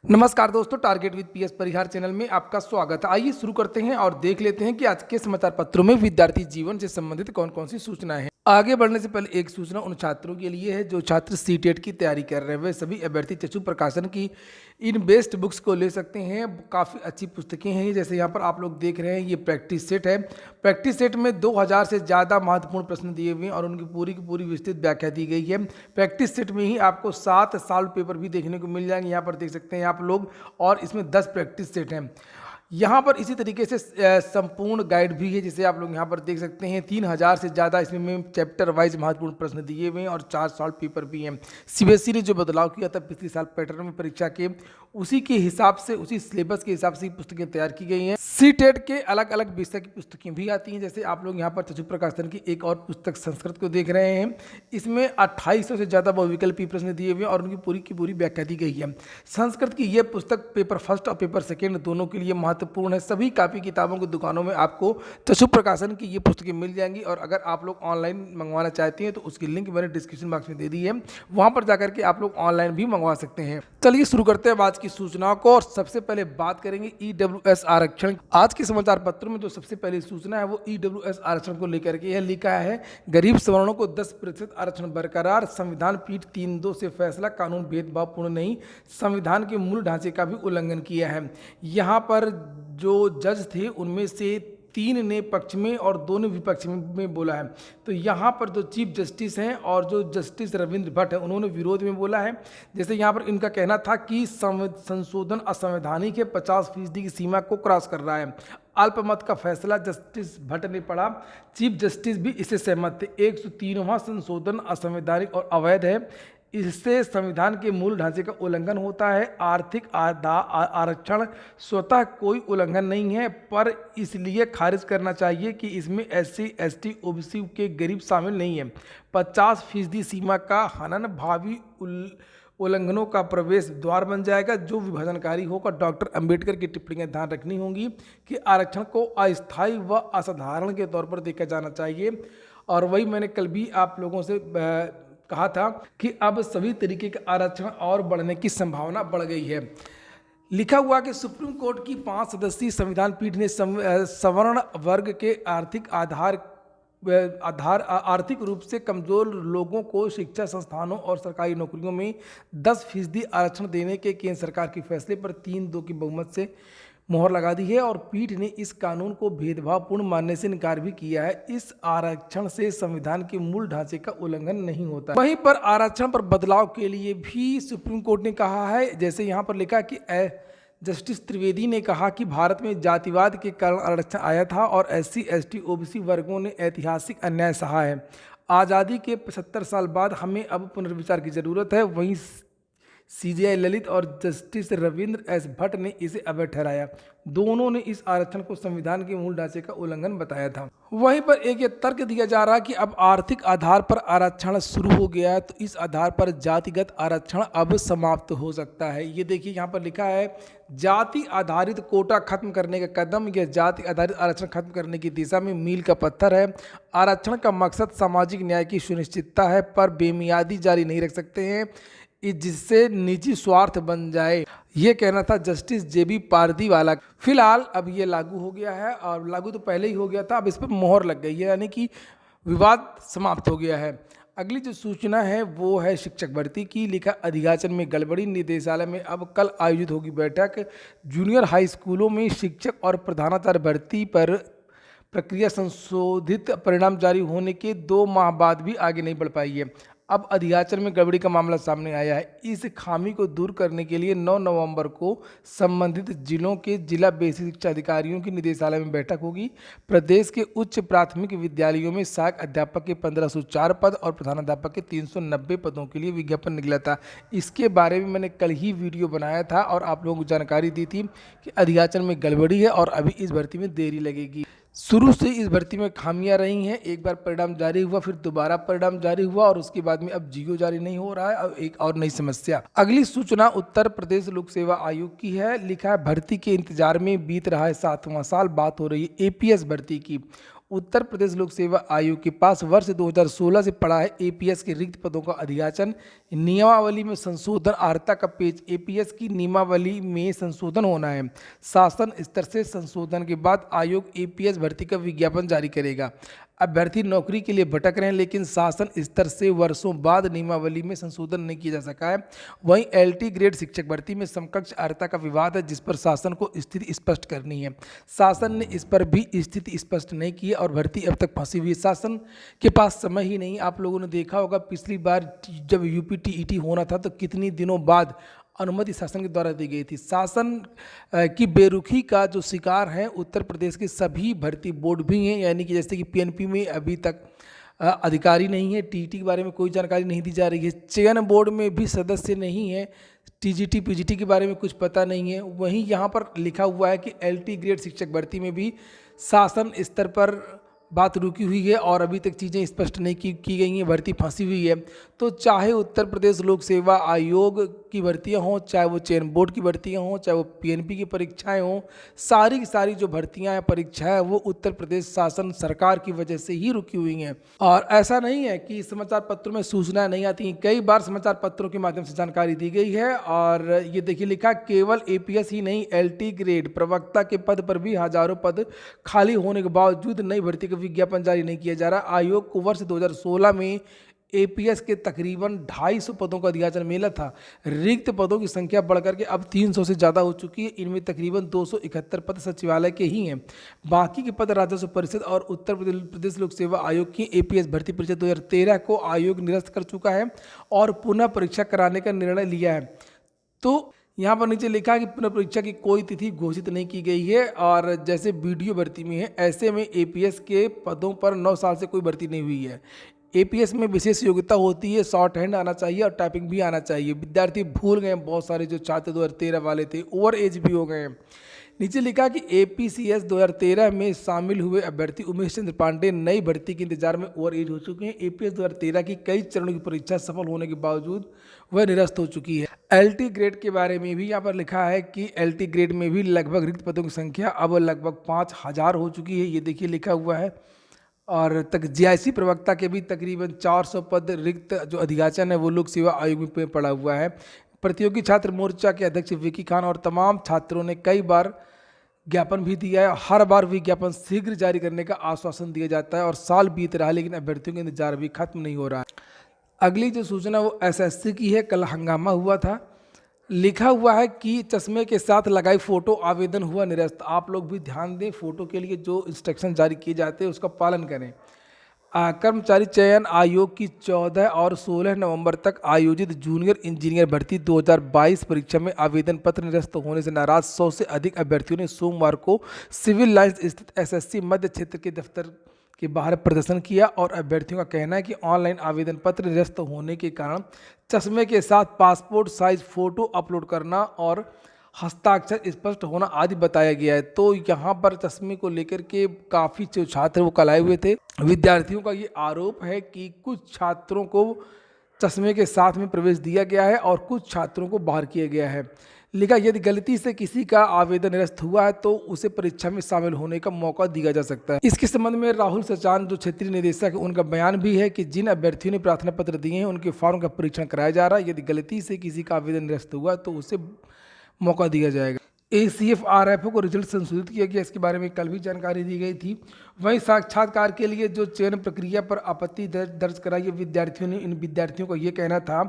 नमस्कार दोस्तों, target with PS Parihar channel में आपका स्वागत है। आइए शुरू करते हैं और देख लेते हैं कि आज के समाचार पत्रों में विद्यार्थी जीवन से संबंधित कौन कौन सी सूचनाएं हैं। आगे बढ़ने से पहले एक सूचना उन छात्रों के लिए है जो छात्र सीटेट की तैयारी कर रहे हैं। वे सभी अभ्यर्थी चक्षु प्रकाशन की इन बेस्ट बुक्स को ले सकते हैं। काफ़ी अच्छी पुस्तकें हैं। जैसे यहाँ पर आप लोग देख रहे हैं, ये प्रैक्टिस सेट है। प्रैक्टिस सेट में 2000 से ज़्यादा महत्वपूर्ण प्रश्न दिए हुए हैं और उनकी पूरी की पूरी विस्तृत व्याख्या दी गई है। प्रैक्टिस सेट में ही आपको 7 सॉल्व पेपर भी देखने को मिल जाएंगे। यहाँ पर देख सकते हैं आप लोग, और इसमें 10 प्रैक्टिस सेट हैं। यहाँ पर इसी तरीके से संपूर्ण गाइड भी है, जिसे आप लोग यहाँ पर देख सकते हैं। 3000 से ज़्यादा इसमें चैप्टर वाइज महत्वपूर्ण प्रश्न दिए हुए हैं और 4 सॉल्व पेपर भी हैं। सीबीएसई ने जो बदलाव किया था पिछले साल पैटर्न में परीक्षा के, उसी के हिसाब से, उसी सिलेबस के हिसाब से पुस्तकें तैयार की गई हैं। सीटेट के अलग अलग विषय की पुस्तकें भी आती हैं। जैसे आप लोग यहाँ पर चक्षु प्रकाशन की एक और पुस्तक संस्कृत को देख रहे हैं। इसमें 2800 से ज़्यादा बहुविकल्पी प्रश्न दिए हुए हैं और उनकी पूरी की पूरी व्याख्या दी गई है। संस्कृत की यह पुस्तक पेपर फर्स्ट और पेपर सेकेंड दोनों के लिए महत्वपूर्ण है। सभी कापी किताबों की दुकानों में आपको चक्षु प्रकाशन की ये पुस्तकें मिल जाएंगी। और अगर आप लोग ऑनलाइन मंगवाना चाहते हैं तो उसकी लिंक मैंने डिस्क्रिप्शन बॉक्स में दे दी है, वहाँ पर जाकर के आप लोग ऑनलाइन भी मंगवा सकते हैं। चलिए शुरू करते हैं आज की सूचनाओं को। और सबसे पहले बात करेंगे ईडब्ल्यूएस आरक्षण। आज के समाचार पत्रों में जो सबसे पहली सूचना है वो ईडब्ल्यूएस आरक्षण को लेकर के यह लिखा है, गरीब सवर्णों को 10% आरक्षण बरकरार। संविधान पीठ 3-2 से फैसला, कानून भेदभावपूर्ण नहीं, संविधान के मूल ढांचे का भी उल्लंघन किया है। यहाँ पर जो जज थे उनमें से 3 ने पक्ष में और 2 ने विपक्ष में बोला है। तो यहाँ पर जो चीफ जस्टिस हैं और जो जस्टिस रविंद्र भट्ट हैं, उन्होंने विरोध में बोला है। जैसे यहाँ पर इनका कहना था कि संशोधन असंवैधानिक है, 50% की सीमा को क्रॉस कर रहा है। अल्पमत का फैसला जस्टिस भट्ट ने पढ़ा। चीफ जस्टिस भी इससे सहमत थे। 103वां संशोधन असंवैधानिक और अवैध है। इससे संविधान के मूल ढांचे का उल्लंघन होता है। आर्थिक आरक्षण स्वतः कोई उल्लंघन नहीं है, पर इसलिए खारिज करना चाहिए कि इसमें SC, ST, OBC के गरीब शामिल नहीं है। 50% सीमा का हनन भावी उल्लंघनों का प्रवेश द्वार बन जाएगा जो विभाजनकारी होगा। डॉक्टर अंबेडकर की टिप्पणियां ध्यान रखनी होंगी कि आरक्षण को अस्थायी व असाधारण के तौर पर देखा जाना चाहिए। और वही मैंने कल भी आप लोगों से कहा था कि अब सभी तरीके के आरक्षण और बढ़ने की संभावना बढ़ गई है। लिखा हुआ कि सुप्रीम कोर्ट की 5 सदस्यीय संविधान पीठ ने सवर्ण वर्ग के आर्थिक रूप से कमजोर लोगों को शिक्षा संस्थानों और सरकारी नौकरियों में 10% आरक्षण देने के केंद्र सरकार के फैसले पर 3-2 की बहुमत से मोहर लगा दी है। और पीठ ने इस कानून को भेदभावपूर्ण मानने से इनकार भी किया है। इस आरक्षण से संविधान के मूल ढांचे का उल्लंघन नहीं होता। वहीं पर आरक्षण पर बदलाव के लिए भी सुप्रीम कोर्ट ने कहा है। जैसे यहाँ पर लिखा कि जस्टिस त्रिवेदी ने कहा कि भारत में जातिवाद के कारण आरक्षण आया था और SC, ST, OBC वर्गों ने ऐतिहासिक अन्याय सहा है। आज़ादी के 75 साल बाद हमें अब पुनर्विचार की जरूरत है। वहीं CJI ललित और जस्टिस रविंद्र S भट्ट ने इसे अवैध ठहराया। दोनों ने इस आरक्षण को संविधान के मूल ढांचे का उल्लंघन बताया था। वहीं पर एक ये तर्क दिया जा रहा है कि अब आर्थिक आधार पर आरक्षण शुरू हो गया है, तो इस आधार पर जातिगत आरक्षण अब समाप्त हो सकता है। ये देखिए यहाँ पर लिखा है, जाति आधारित कोटा खत्म करने का कदम, यह जाति आधारित आरक्षण खत्म करने की दिशा में मील का पत्थर है। आरक्षण का मकसद सामाजिक न्याय की सुनिश्चितता है, पर बेमियादी जारी नहीं रख सकते हैं जिससे निजी स्वार्थ बन जाए। ये कहना था जस्टिस JB पारदी वाला। फिलहाल अब ये लागू हो गया है, और लागू तो पहले ही हो गया था, अब इस पर मोहर लग गई है, यानी कि विवाद समाप्त हो गया है। अगली जो सूचना है वो है शिक्षक भर्ती की। लिखा, अधियाचन में गड़बड़ी, निदेशालय में अब कल आयोजित होगी बैठक। जूनियर हाई स्कूलों में शिक्षक और प्रधानाचार्य भर्ती पर प्रक्रिया संशोधित परिणाम जारी होने के 2 माह बाद भी आगे नहीं बढ़ पाई है। अब अधियाचन में गड़बड़ी का मामला सामने आया है। इस खामी को दूर करने के लिए 9 नवंबर को संबंधित जिलों के जिला बेसिक शिक्षा अधिकारियों की निदेशालय में बैठक होगी। प्रदेश के उच्च प्राथमिक विद्यालयों में सहायक अध्यापक के 1504 पद और प्रधानाध्यापक के 390 पदों के लिए विज्ञापन निकला था। इसके बारे में मैंने कल ही वीडियो बनाया था और आप लोगों को जानकारी दी थी कि अधियाचन में गड़बड़ी है और अभी इस भर्ती में देरी लगेगी। शुरू से इस भर्ती में खामियां रही हैं। एक बार परिणाम जारी हुआ, फिर दोबारा परिणाम जारी हुआ और उसके बाद में अब GO जारी नहीं हो रहा है। अब एक और नई समस्या। अगली सूचना उत्तर प्रदेश लोक सेवा आयोग की है। लिखा है, भर्ती के इंतजार में बीत रहा है 7वां साल। बात हो रही है APS भर्ती की। उत्तर प्रदेश लोक सेवा आयोग के पास वर्ष 2016 से पड़ा है एपीएस के रिक्त पदों का अधियाचन, नियमावली में संशोधन, अर्हता का पेज। एपीएस की नियमावली में संशोधन होना है। शासन स्तर से संशोधन के बाद आयोग एपीएस भर्ती का विज्ञापन जारी करेगा। अभ्यर्थी नौकरी के लिए भटक रहे हैं, लेकिन शासन स्तर से वर्षों बाद नियमावली में संशोधन नहीं किया जा सका है। वहीं एलटी ग्रेड शिक्षक भर्ती में समकक्ष अर्हता का विवाद है, जिस पर शासन को स्थिति स्पष्ट करनी है। शासन ने इस पर भी स्थिति स्पष्ट नहीं की है और भर्ती अब तक फंसी हुई है। शासन के पास समय ही नहीं। आप लोगों ने देखा होगा पिछली बार जब यूपी टीईटी होना था तो कितनी दिनों बाद अनुमति शासन के द्वारा दी गई थी। शासन की बेरुखी का जो शिकार है उत्तर प्रदेश के सभी भर्ती बोर्ड भी हैं, यानी कि जैसे कि पीएनपी में अभी तक अधिकारी नहीं है, टीईटी के बारे में कोई जानकारी नहीं दी जा रही है, चयन बोर्ड में भी सदस्य नहीं है, टीजीटी पीजीटी के बारे में कुछ पता नहीं है। वहीं यहाँ पर लिखा हुआ है कि एलटी ग्रेड शिक्षक भर्ती में भी शासन स्तर पर बात रुकी हुई है और अभी तक चीज़ें स्पष्ट नहीं की गई हैं, भर्ती फंसी हुई है। तो चाहे उत्तर प्रदेश लोक सेवा आयोग की भर्तियां हों, चाहे वो चयन बोर्ड की भर्तियां हों, चाहे वो पीएनपी की परीक्षाएं हों, सारी की सारी जो भर्तियां हैं, परीक्षाएं, वो उत्तर प्रदेश शासन सरकार की वजह से ही रुकी हुई हैं। और ऐसा नहीं है कि समाचार पत्रों में सूचनाएं नहीं आती हैं, कई बार समाचार पत्रों के माध्यम से जानकारी दी गई है। और ये देखिए लिखा, केवल एपीएस ही नहीं, एलटी ग्रेड प्रवक्ता के पद पर भी हजारों पद खाली होने के बावजूद नई भर्ती का विज्ञापन जारी नहीं किया जा रहा। आयोग को वर्ष 2016 में एपीएस के तकरीबन 250 पदों का अधियाचन मिला था। रिक्त पदों की संख्या बढ़कर के अब 300 से ज़्यादा हो चुकी है। इनमें तकरीबन 271 पद सचिवालय के ही हैं। बाकी के पद राजस्व परिषद और उत्तर प्रदेश लोक सेवा आयोग की एपीएस भर्ती परीक्षा 2013 को आयोग निरस्त कर चुका है और पुनः परीक्षा कराने का निर्णय लिया है। तो यहाँ पर नीचे लिखा है कि पुनः परीक्षा की कोई तिथि घोषित नहीं की गई है। और जैसे वीडियो भर्ती में है, ऐसे में एपीएस के पदों पर 9 साल से कोई भर्ती नहीं हुई है। एपीएस में विशेष योग्यता होती है, शॉर्ट हैंड आना चाहिए और टाइपिंग भी आना चाहिए। विद्यार्थी भूल गए, बहुत सारे जो छात्र 2013 वाले थे ओवर एज भी हो गए हैं। नीचे लिखा कि एपीसीएस 2013 में शामिल हुए अभ्यर्थी उमेश चंद्र पांडे नई भर्ती के इंतजार में ओवर एज हो चुके हैं। एपीएस 2013 की कई चरणों की परीक्षा सफल होने के बावजूद वह निरस्त हो चुकी है। एलटी ग्रेड के बारे में भी यहाँ पर लिखा है कि एलटी ग्रेड में भी लगभग रिक्त पदों की संख्या अब लगभग 5000 हो चुकी है। ये देखिए लिखा हुआ है। और तक जीआईसी प्रवक्ता के भी तकरीबन 400 पद रिक्त जो अधियाचन है वो लोक सेवा आयोग में पड़ा हुआ है। प्रतियोगी छात्र मोर्चा के अध्यक्ष विकी खान और तमाम छात्रों ने कई बार ज्ञापन भी दिया है। हर बार विज्ञापन शीघ्र जारी करने का आश्वासन दिया जाता है और साल बीत रहा है, लेकिन अभ्यर्थियों का इंतजार भी खत्म नहीं हो रहा है। अगली जो सूचना वो एसएससी की है। कल हंगामा हुआ था। लिखा हुआ है कि चश्मे के साथ लगाई फोटो आवेदन हुआ निरस्त। आप लोग भी ध्यान दें, फोटो के लिए जो इंस्ट्रक्शन जारी किए जाते हैं उसका पालन करें। कर्मचारी चयन आयोग की 14 और 16 नवंबर तक आयोजित जूनियर इंजीनियर भर्ती 2022 परीक्षा में आवेदन पत्र निरस्त होने से नाराज 100 से अधिक अभ्यर्थियों ने सोमवार को सिविल लाइंस स्थित एसएससी मध्य क्षेत्र के दफ्तर के बाहर प्रदर्शन किया। और अभ्यर्थियों का कहना है कि ऑनलाइन आवेदन पत्र निरस्त होने के कारण चश्मे के साथ पासपोर्ट साइज फोटो अपलोड करना और हस्ताक्षर स्पष्ट होना आदि बताया गया है। तो यहाँ पर चश्मे को लेकर के काफ़ी जो छात्र वो कल आए हुए थे। विद्यार्थियों का ये आरोप है कि कुछ छात्रों को चश्मे के साथ में प्रवेश दिया गया है और कुछ छात्रों को बाहर किया गया है। लिखा, यदि गलती से किसी का आवेदन निरस्त हुआ है तो उसे परीक्षा में शामिल होने का मौका दिया जा सकता है। इसके संबंध में राहुल सचान जो क्षेत्रीय निदेशक है उनका बयान भी है कि जिन अभ्यर्थियों ने प्रार्थना पत्र दिए हैं उनके फॉर्म का परीक्षण कराया जा रहा है। यदि गलती से किसी का आवेदन निरस्त हुआ तो उसे मौका दिया जाएगा। ACF-RFO को रिजल्ट संशोधित किया गया, इसके बारे में कल भी जानकारी दी गई थी। वहीं साक्षात्कार के लिए जो चयन प्रक्रिया पर आपत्ति दर्ज कराई है विद्यार्थियों ने, इन विद्यार्थियों का ये कहना था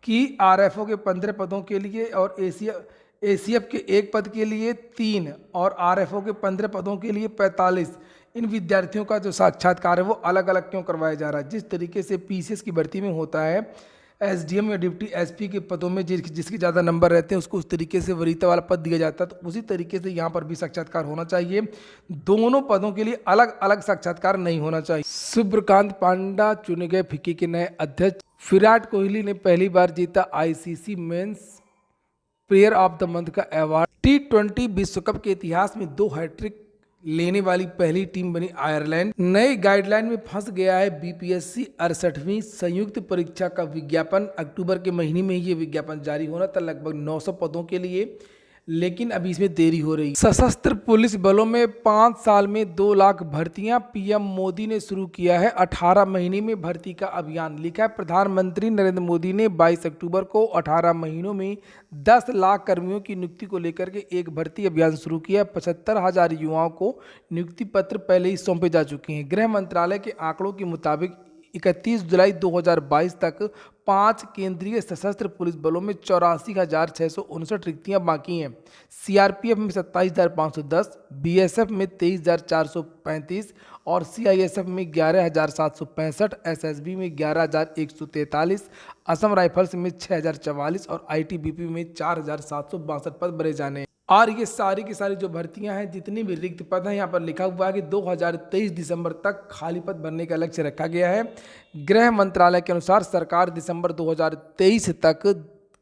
कि RFO के 15 पदों के लिए और ACF के 1 पद के लिए 3 और RFO के 15 पदों के लिए 45 इन विद्यार्थियों का जो साक्षात्कार है वो अलग अलग क्यों करवाया जा रहा है। जिस तरीके से PCS की भर्ती में होता है, SDM या डिप्टी SP के पदों में जिसके ज़्यादा नंबर रहते हैं उसको उस तरीके से वरीयता वाला पद दिया जाता है, तो उसी तरीके से यहाँ पर भी साक्षात्कार होना चाहिए। दोनों पदों के लिए अलग अलग साक्षात्कार नहीं होना चाहिए। सूर्यकांत पांड्या चुने गए फिक्की के नए अध्यक्ष। विराट कोहली ने पहली बार जीता ICC men's player of the month का अवार्ड। T20 विश्व कप के इतिहास में 2 हैट्रिक लेने वाली पहली टीम बनी आयरलैंड। नई गाइडलाइन में फंस गया है BPSC 68वीं संयुक्त परीक्षा का विज्ञापन। अक्टूबर के महीने में ये विज्ञापन जारी होना था। लगभग 900 पदों के लिए लेकिन अभी इसमें देरी हो रही है। सशस्त्र पुलिस बलों में 5 साल में 2 लाख भर्तियां, पीएम मोदी ने शुरू किया है 18 महीने में भर्ती का अभियान। लिखा है प्रधानमंत्री नरेंद्र मोदी ने 22 अक्टूबर को 18 महीनों में 10 लाख कर्मियों की नियुक्ति को लेकर के एक भर्ती अभियान शुरू किया। 75,000 युवाओं को नियुक्ति पत्र पहले ही सौंपे जा चुके हैं। गृह मंत्रालय के आंकड़ों के मुताबिक 31 जुलाई 2022 तक 5 केंद्रीय सशस्त्र पुलिस बलों में 84,659 रिक्तियां बाकी हैं। सीआरपीएफ में 27,510, बीएसएफ में 23,435 और सीआईएसएफ में 11,765, एसएसबी में 11,143, असम राइफल्स में 6,044 और आईटीबीपी में 4,762 पद भरे जाने हैं। और ये सारी की सारी जो भर्तियां हैं, जितनी भी रिक्त पद हैं, यहाँ पर लिखा हुआ है कि 2023 दिसंबर तक खाली पद भरने का लक्ष्य रखा गया है। गृह मंत्रालय के अनुसार सरकार दिसंबर 2023 तक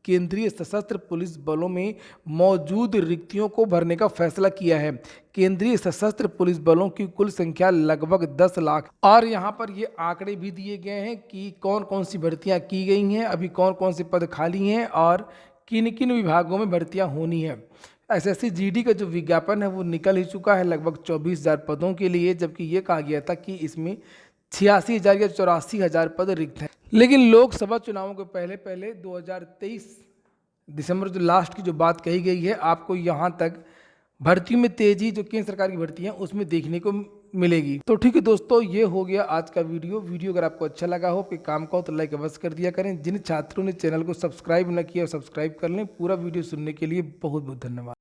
केंद्रीय सशस्त्र पुलिस बलों में मौजूद रिक्तियों को भरने का फैसला किया है। केंद्रीय सशस्त्र पुलिस बलों की कुल संख्या लगभग 10 लाख। और यहाँ पर ये आंकड़े भी दिए गए हैं कि कौन कौन सी भर्तियाँ की गई हैं, अभी कौन कौन से पद खाली हैं और किन किन विभागों में भर्तियाँ होनी है। एसएससी जीडी का जो विज्ञापन है वो निकल ही चुका है लगभग 24,000 पदों के लिए, जबकि ये कहा गया था कि इसमें 86,000 या 84,000 पद रिक्त हैं। लेकिन लोकसभा चुनावों के पहले पहले 2023 दिसंबर जो लास्ट की जो बात कही गई है, आपको यहाँ तक भर्तियों में तेजी जो केंद्र सरकार की भर्ती है उसमें देखने को मिलेगी। तो ठीक है दोस्तों, ये हो गया आज का वीडियो अगर आपको अच्छा लगा हो, कि काम का हो तो लाइक अवश्य कर दिया करें। जिन छात्रों ने चैनल को सब्सक्राइब न किया सब्सक्राइब कर लें। पूरा वीडियो सुनने के लिए बहुत बहुत धन्यवाद।